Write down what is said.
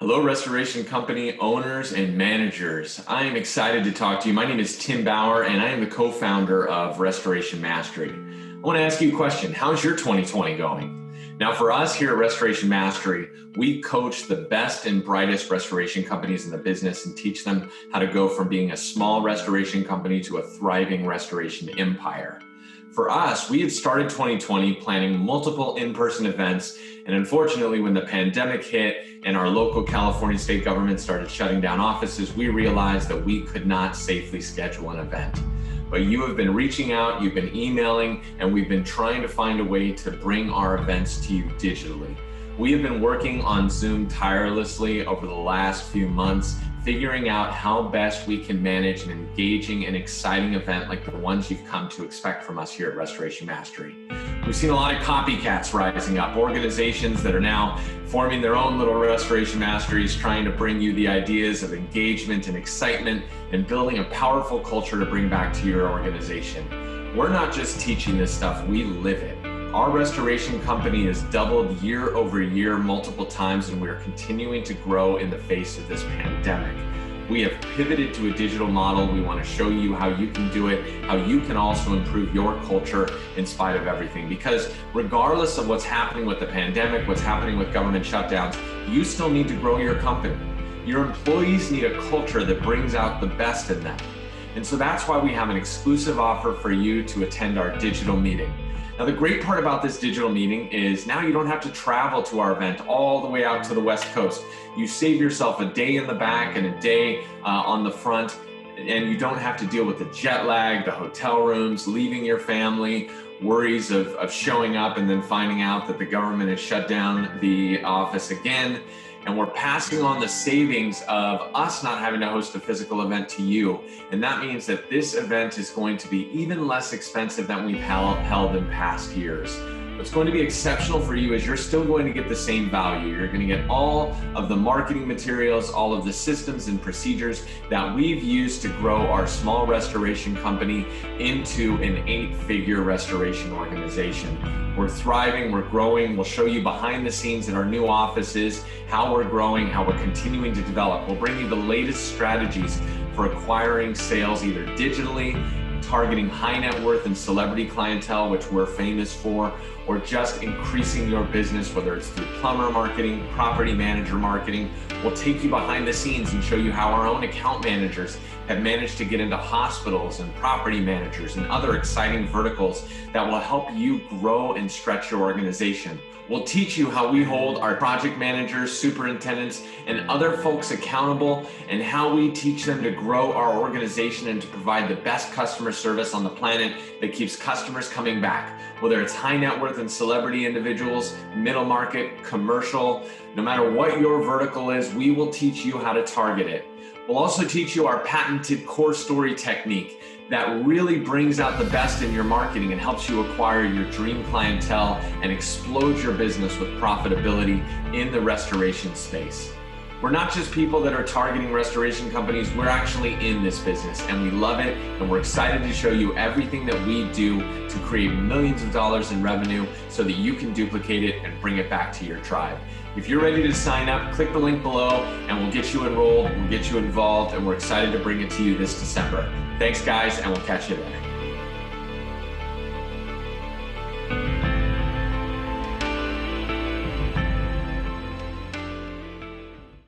Hello, restoration company owners and managers. I am excited to talk to you. My name is Tim Bauer, and I am the co-founder of Restoration Mastery. I want to ask you a question. How's your 2020 going? Now, for us here at Restoration Mastery, we coach the best and brightest restoration companies in the business and teach them how to go from being a small restoration company to a thriving restoration empire. For us, we had started 2020 planning multiple in-person events, and unfortunately, when the pandemic hit and our local California state government started shutting down offices, we realized that we could not safely schedule an event. But you have been reaching out, you've been emailing, and we've been trying to find a way to bring our events to you digitally. We have been working on Zoom tirelessly over the last few months, figuring out how best we can manage an engaging and exciting event like the ones you've come to expect from us here at Restoration Mastery. We've seen a lot of copycats rising up, organizations that are now forming their own little Restoration Masteries, trying to bring you the ideas of engagement and excitement and building a powerful culture to bring back to your organization. We're not just teaching this stuff, we live it. Our restoration company has doubled year over year multiple times, and we are continuing to grow in the face of this pandemic. We have pivoted to a digital model. We want to show you how you can do it, how you can also improve your culture in spite of everything. Because regardless of what's happening with the pandemic, what's happening with government shutdowns, you still need to grow your company. Your employees need a culture that brings out the best in them. And so that's why we have an exclusive offer for you to attend our digital meeting. Now, the great part about this digital meeting is now you don't have to travel to our event all the way out to the West Coast. You save yourself a day in the back and a day on the front, and you don't have to deal with the jet lag, the hotel rooms, leaving your family, worries of showing up and then finding out that the government has shut down the office again. And we're passing on the savings of us not having to host a physical event to you. And that means that this event is going to be even less expensive than we've held in past years. What's going to be exceptional for you is you're still going to get the same value. You're going to get all of the marketing materials, all of the systems and procedures that we've used to grow our small restoration company into an 8-figure restoration organization. We're thriving, we're growing. We'll show you behind the scenes in our new offices, how we're growing, how we're continuing to develop. We'll bring you the latest strategies for acquiring sales either digitally, targeting high net worth and celebrity clientele, which we're famous for, or just increasing your business, whether it's through plumber marketing, property manager marketing. We'll take you behind the scenes and show you how our own account managers have managed to get into hospitals and property managers and other exciting verticals that will help you grow and stretch your organization. We'll teach you how we hold our project managers, superintendents, and other folks accountable, and how we teach them to grow our organization and to provide the best customer service on the planet that keeps customers coming back. Whether it's high net worth and celebrity individuals, middle market, commercial, no matter what your vertical is, we will teach you how to target it. We'll also teach you our patented core story technique that really brings out the best in your marketing and helps you acquire your dream clientele and explode your business with profitability in the restoration space. We're not just people that are targeting restoration companies, we're actually in this business and we love it, and we're excited to show you everything that we do to create millions of dollars in revenue so that you can duplicate it and bring it back to your tribe. If you're ready to sign up, click the link below and we'll get you enrolled, we'll get you involved, and we're excited to bring it to you this December. Thanks guys, and we'll catch you there.